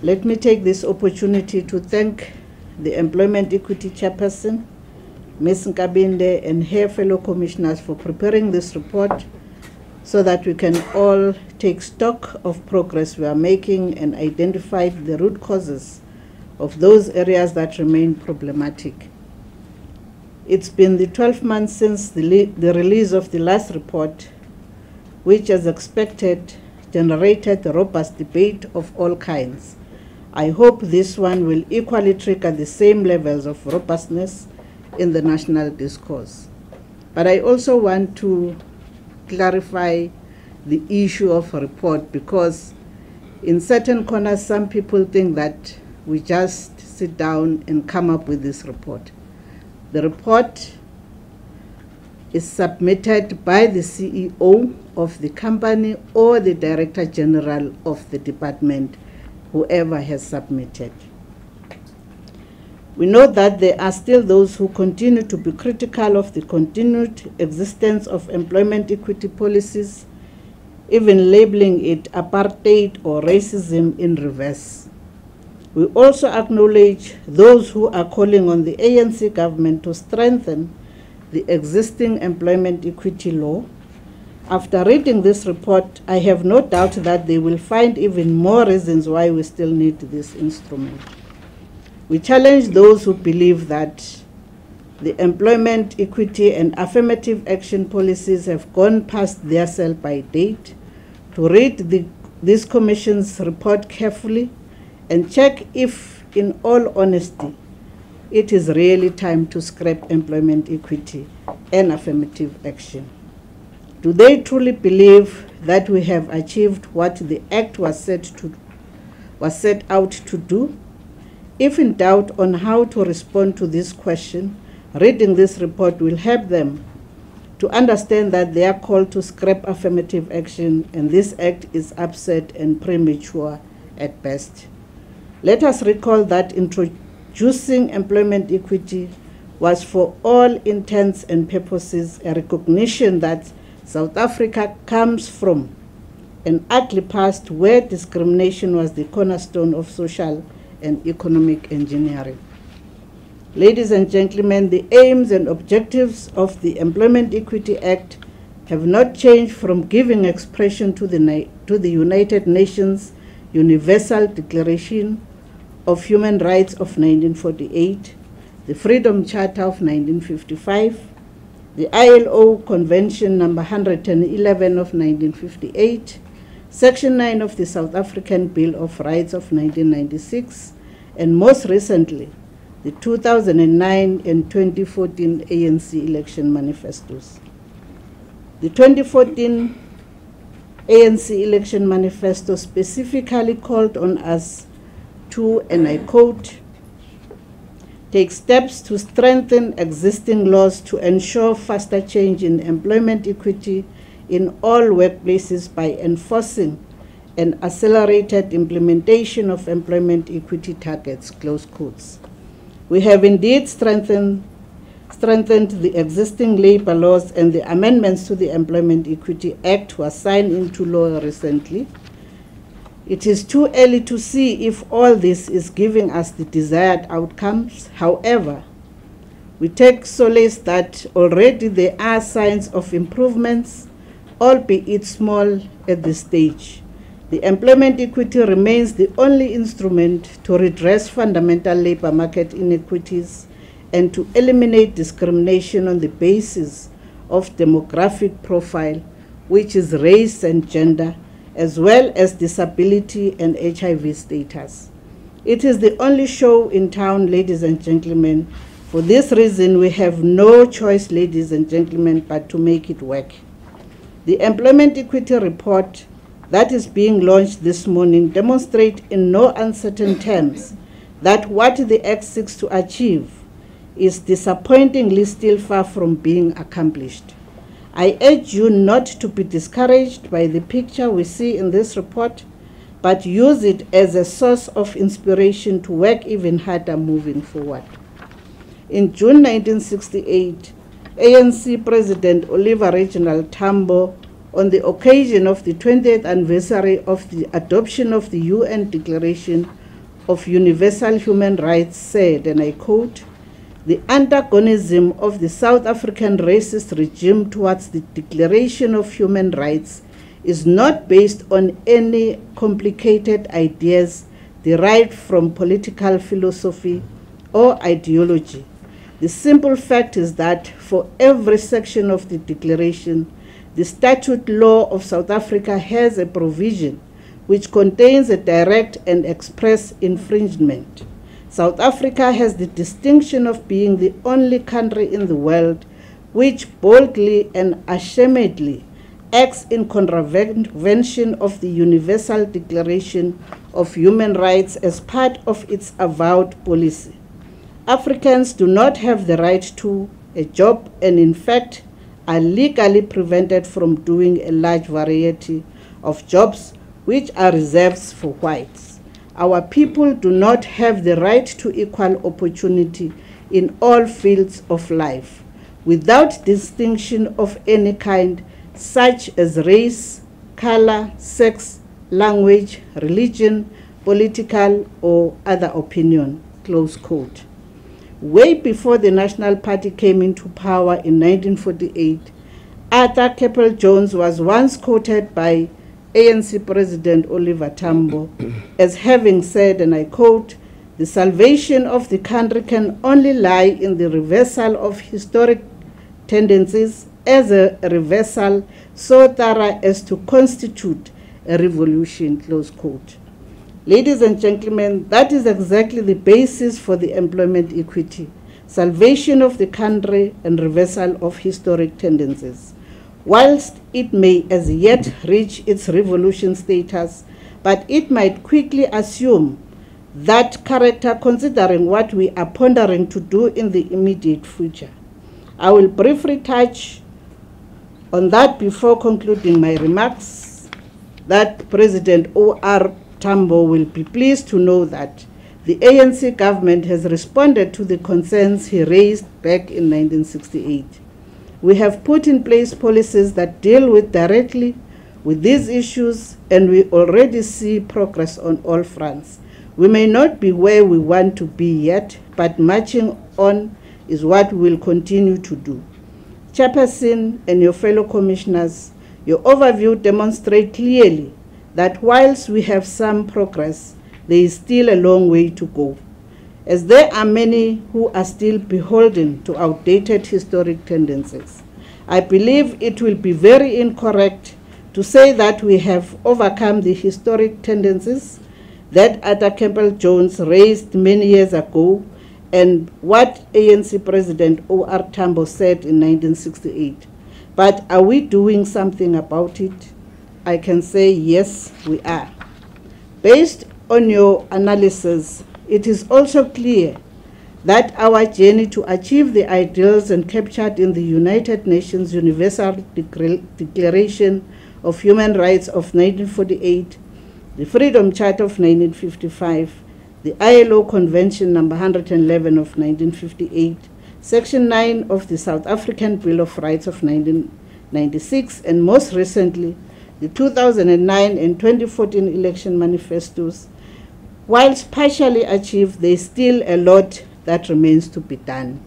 Let me take this opportunity to thank the Employment Equity Chairperson, Ms. Nkabinde, and her fellow commissioners for preparing this report so that we can all take stock of progress we are making and identify the root causes of those areas that remain problematic. It's been the 12 months since the release of the last report, which, as expected, generated a robust debate of all kinds. I hope this one will equally trigger the same levels of robustness in the national discourse. But I also want to clarify the issue of a report, because in certain corners some people think that we just sit down and come up with this report. The report is submitted by the CEO of the company or the Director General of the department, whoever has submitted. We know that there are still those who continue to be critical of the continued existence of employment equity policies, even labeling it apartheid or racism in reverse. We also acknowledge those who are calling on the ANC government to strengthen the existing employment equity law. After reading this report, I have no doubt that they will find even more reasons why we still need this instrument. We challenge those who believe that the employment equity and affirmative action policies have gone past their sell-by date to read this Commission's report carefully and check if, in all honesty, it is really time to scrap employment equity and affirmative action. Do they truly believe that we have achieved what the Act was set out to do? If in doubt on how to respond to this question, reading this report will help them to understand that they are called to scrap affirmative action, and this Act is upset and premature at best. Let us recall that introducing employment equity was for all intents and purposes a recognition that South Africa comes from an ugly past where discrimination was the cornerstone of social and economic engineering. Ladies and gentlemen, the aims and objectives of the Employment Equity Act have not changed from giving expression to the United Nations Universal Declaration of Human Rights of 1948, the Freedom Charter of 1955, the ILO Convention number 111 of 1958, Section 9 of the South African Bill of Rights of 1996, and most recently, the 2009 and 2014 ANC election manifestos. The 2014 ANC election manifesto specifically called on us to, and I quote, take steps to strengthen existing laws to ensure faster change in employment equity in all workplaces by enforcing an accelerated implementation of employment equity targets, close quotes. We have indeed strengthened the existing labor laws, and the amendments to the Employment Equity Act were signed into law recently. It is too early to see if all this is giving us the desired outcomes. However, we take solace that already there are signs of improvements, albeit small at this stage. The employment equity remains the only instrument to redress fundamental labor market inequities and to eliminate discrimination on the basis of demographic profile, which is race and gender, as well as disability and HIV status. It is the only show in town, ladies and gentlemen. For this reason, we have no choice, ladies and gentlemen, but to make it work. The Employment Equity Report that is being launched this morning demonstrates in no uncertain terms that what the Act seeks to achieve is disappointingly still far from being accomplished. I urge you not to be discouraged by the picture we see in this report, but use it as a source of inspiration to work even harder moving forward. In June 1968, ANC President Oliver Reginald Tambo, on the occasion of the 20th anniversary of the adoption of the UN Declaration of Universal Human Rights said, and I quote, "The antagonism of the South African racist regime towards the Declaration of Human Rights is not based on any complicated ideas derived from political philosophy or ideology. The simple fact is that for every section of the Declaration, the statute law of South Africa has a provision which contains a direct and express infringement. South Africa has the distinction of being the only country in the world which boldly and ashamedly acts in contravention of the Universal Declaration of Human Rights as part of its avowed policy. Africans do not have the right to a job and in fact are legally prevented from doing a large variety of jobs which are reserved for whites. Our people do not have the right to equal opportunity in all fields of life, without distinction of any kind, such as race, color, sex, language, religion, political, or other opinion." Close quote. Way before the National Party came into power in 1948, Arthur Capel-Jones was once quoted by ANC President Oliver Tambo as having said, and I quote, "The salvation of the country can only lie in the reversal of historic tendencies as a reversal so thorough as to constitute a revolution." Close quote. Ladies and gentlemen, that is exactly the basis for the employment equity, salvation of the country and reversal of historic tendencies. Whilst it may as yet reach its revolution status, but it might quickly assume that character considering what we are pondering to do in the immediate future. I will briefly touch on that before concluding my remarks, that President O.R. Tambo will be pleased to know that the ANC government has responded to the concerns he raised back in 1968. We have put in place policies that deal directly with these issues, and we already see progress on all fronts. We may not be where we want to be yet, but marching on is what we will continue to do. Chairperson and your fellow commissioners, your overview demonstrates clearly that whilst we have some progress, there is still a long way to go, as there are many who are still beholden to outdated historic tendencies. I believe it will be very incorrect to say that we have overcome the historic tendencies that Arthur Capel-Jones raised many years ago and what ANC President O.R. Tambo said in 1968. But are we doing something about it? I can say yes, we are. Based on your analysis, it is also clear that our journey to achieve the ideals captured in the United Nations Universal Declaration of Human Rights of 1948, the Freedom Charter of 1955, the ILO Convention number 111 of 1958, Section 9 of the South African Bill of Rights of 1996, and most recently, the 2009 and 2014 election manifestos. Whilst partially achieved, there is still a lot that remains to be done.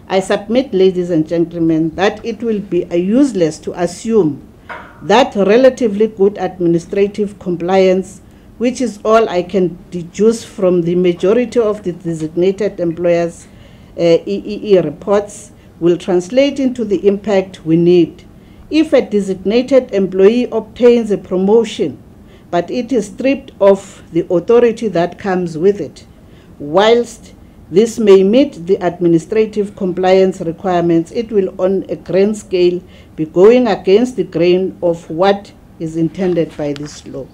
I submit, ladies and gentlemen, that it will be useless to assume that relatively good administrative compliance, which is all I can deduce from the majority of the designated employers' EEE reports, will translate into the impact we need. If a designated employee obtains a promotion, but it is stripped of the authority that comes with it, whilst this may meet the administrative compliance requirements, it will on a grand scale be going against the grain of what is intended by this law.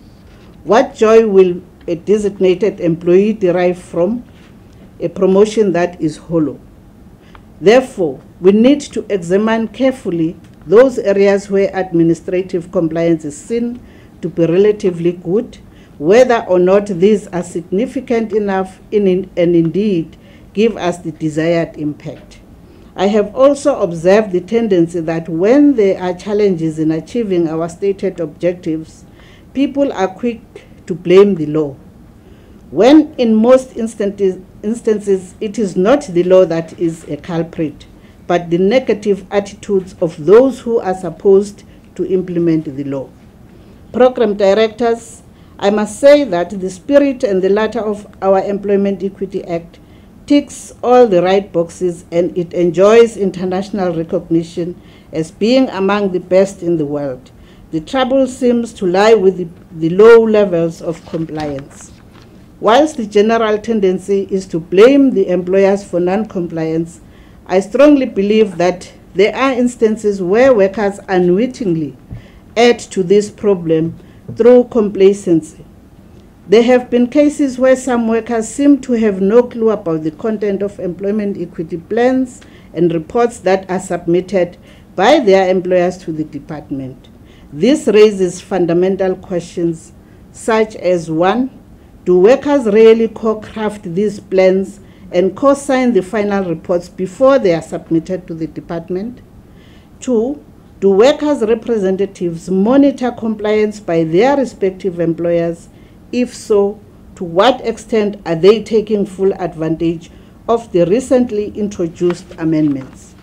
What joy will a designated employee derive from a promotion that is hollow? Therefore, we need to examine carefully those areas where administrative compliance is seen to be relatively good, whether or not these are significant enough and indeed give us the desired impact. I have also observed the tendency that when there are challenges in achieving our stated objectives, people are quick to blame the law. when in most instances it is not the law that is a culprit, but the negative attitudes of those who are supposed to implement the law. Program directors, I must say that the spirit and the letter of our Employment Equity Act ticks all the right boxes, and it enjoys international recognition as being among the best in the world. The trouble seems to lie with the low levels of compliance. Whilst the general tendency is to blame the employers for non-compliance, I strongly believe that there are instances where workers unwittingly add to this problem through complacency. There have been cases where some workers seem to have no clue about the content of employment equity plans and reports that are submitted by their employers to the department. This raises fundamental questions such as: 1, do workers really co-craft these plans and co-sign the final reports before they are submitted to the department? 2, do workers' representatives monitor compliance by their respective employers? If so, to what extent are they taking full advantage of the recently introduced amendments?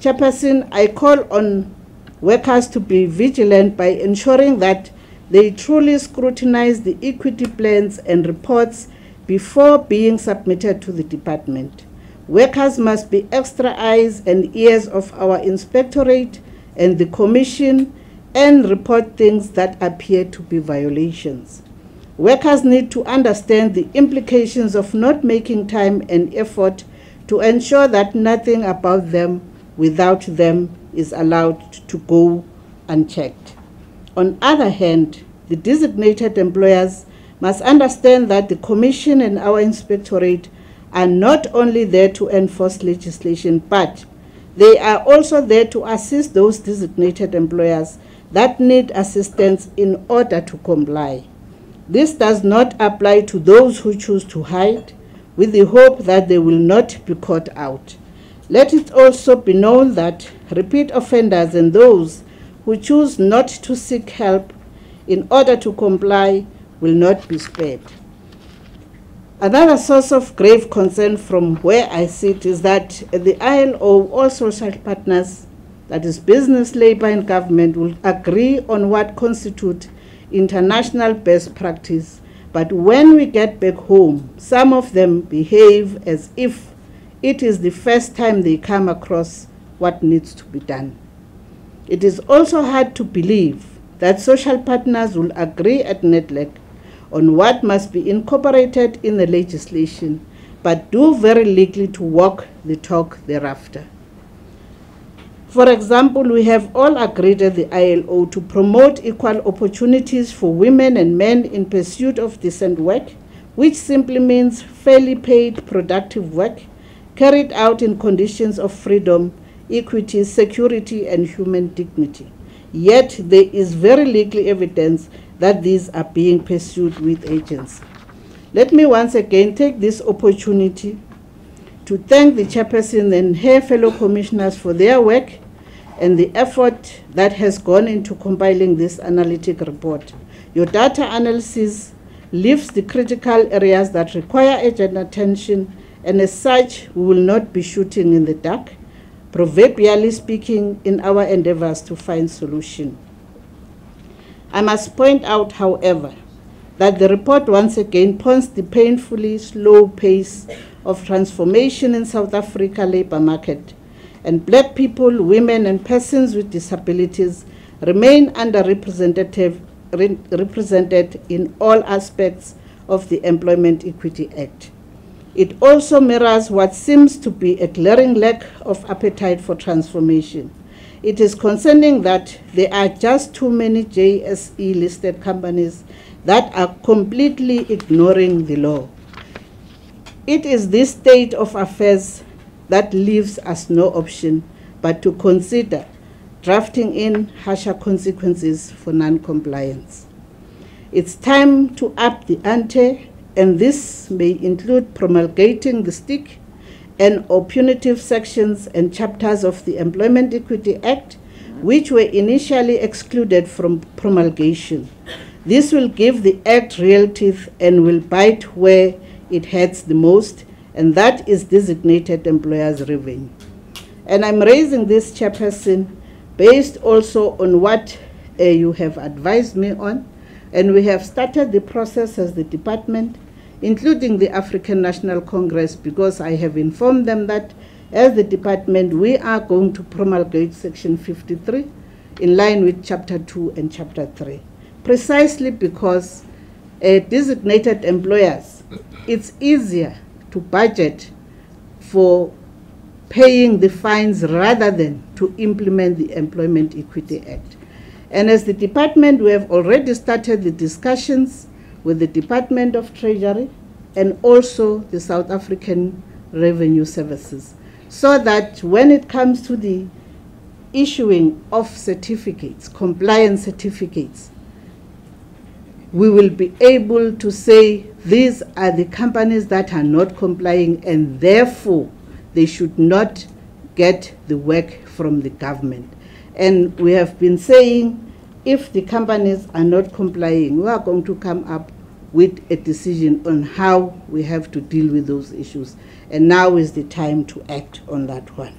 Chairperson, I call on workers to be vigilant by ensuring that they truly scrutinize the equity plans and reports before being submitted to the department. Workers must be extra eyes and ears of our inspectorate and the commission and report things that appear to be violations. Workers need to understand the implications of not making time and effort to ensure that nothing about them without them is allowed to go unchecked. On the other hand, the designated employers must understand that the Commission and our inspectorate are not only there to enforce legislation, but they are also there to assist those designated employers that need assistance in order to comply. This does not apply to those who choose to hide with the hope that they will not be caught out. Let it also be known that repeat offenders and those who choose not to seek help in order to comply will not be spared. Another source of grave concern from where I sit is that the ILO, all social partners, that is business, labor, and government, will agree on what constitutes international best practice, but when we get back home, some of them behave as if it is the first time they come across what needs to be done. It is also hard to believe that social partners will agree at NEDLAC on what must be incorporated in the legislation, but do very little to walk the talk thereafter. For example, we have all agreed at the ILO to promote equal opportunities for women and men in pursuit of decent work, which simply means fairly paid, productive work carried out in conditions of freedom, equity, security, and human dignity. Yet there is very little evidence that these are being pursued with agency. Let me once again take this opportunity to thank the chairperson and her fellow commissioners for their work and the effort that has gone into compiling this analytic report. Your data analysis leaves the critical areas that require urgent attention, and as such, we will not be shooting in the dark, proverbially speaking, in our endeavors to find solution. I must point out, however, that the report once again points the painfully slow pace of transformation in South Africa labor market, and black people, women, and persons with disabilities remain underrepresented in all aspects of the Employment Equity Act. It also mirrors what seems to be a glaring lack of appetite for transformation. It is concerning that there are just too many JSE-listed companies that are completely ignoring the law. It is this state of affairs that leaves us no option but to consider drafting in harsher consequences for non-compliance. It's time to up the ante, and this may include promulgating the stick and or punitive sections and chapters of the Employment Equity Act, which were initially excluded from promulgation. This will give the Act real teeth and will bite where it hurts the most, and that is designated employers' revenue. And I'm raising this, Chairperson, based also on what you have advised me on, and we have started the process as the department, including the African National Congress, because I have informed them that as the department, we are going to promulgate Section 53 in line with Chapter 2 and Chapter 3, precisely because designated employers, it's easier to budget for paying the fines rather than to implement the Employment Equity Act. And as the department, we have already started the discussions with the Department of Treasury and also the South African Revenue Services, so that when it comes to the issuing of certificates, compliance certificates, we will be able to say these are the companies that are not complying and therefore they should not get the work from the government. And we have been saying if the companies are not complying, we are going to come up with a decision on how we have to deal with those issues. And now is the time to act on that one.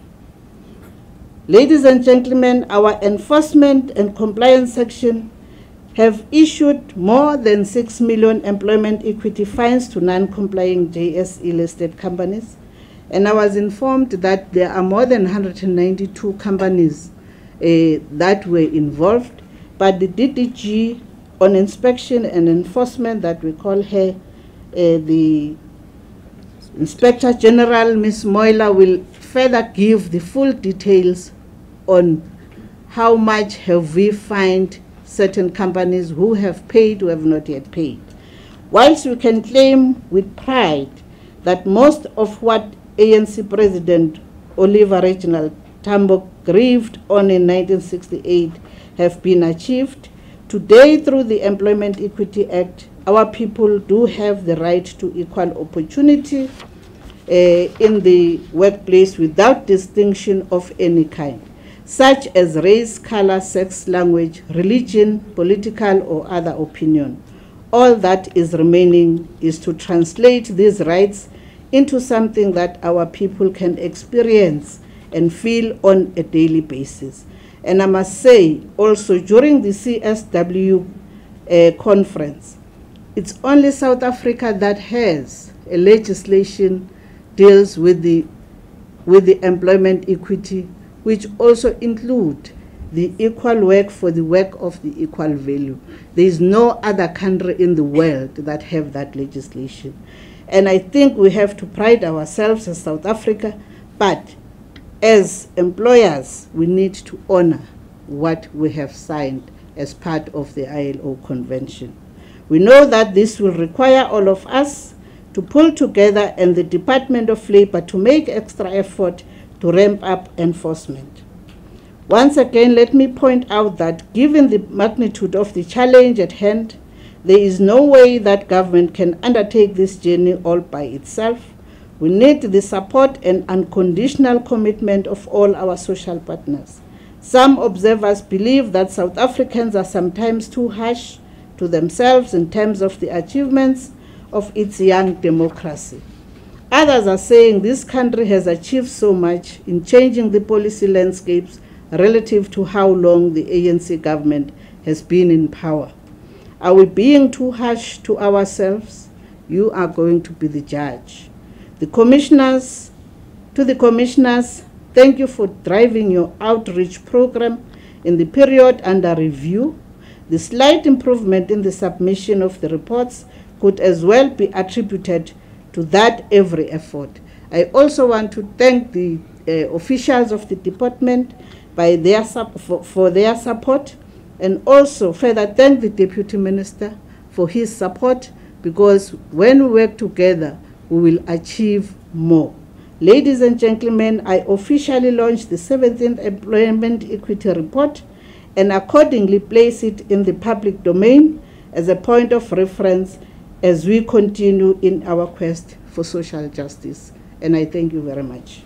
Ladies and gentlemen, our enforcement and compliance section have issued more than 6 million employment equity fines to non-complying JSE-listed companies. And I was informed that there are more than 192 companies that were involved, but the DDG on inspection and enforcement that we call her, the Inspector General, Ms. Moyler, will further give the full details on how much have we fined certain companies who have paid, who have not yet paid. Whilst we can claim with pride that most of what ANC President Oliver Reginald Tambo grieved on in 1968 have been achieved, today through the Employment Equity Act, our people do have the right to equal opportunity in the workplace without distinction of any kind, such as race, color, sex, language, religion, political or other opinion. All that is remaining is to translate these rights into something that our people can experience and feel on a daily basis. And I must say also during the CSW conference, it's only South Africa that has a legislation deals with the employment equity, which also include the equal work for the work of the equal value. There is no other country in the world that have that legislation. And I think we have to pride ourselves as South Africa, but as employers, we need to honor what we have signed as part of the ILO convention. We know that this will require all of us to pull together and the Department of Labor to make extra effort to ramp up enforcement. Once again, let me point out that given the magnitude of the challenge at hand, there is no way that government can undertake this journey all by itself. We need the support and unconditional commitment of all our social partners. Some observers believe that South Africans are sometimes too harsh to themselves in terms of the achievements of its young democracy. Others are saying this country has achieved so much in changing the policy landscapes relative to how long the ANC government has been in power. Are we being too harsh to ourselves? You are going to be the judge. To the commissioners, thank you for driving your outreach program in the period under review. The slight improvement in the submission of the reports could as well be attributed to that every effort. I also want to thank the officials of the department for their support, and also further thank the Deputy Minister for his support, because when we work together, we will achieve more. Ladies and gentlemen, I officially launched the 17th Employment Equity Report and accordingly place it in the public domain as a point of reference as we continue in our quest for social justice. And I thank you very much.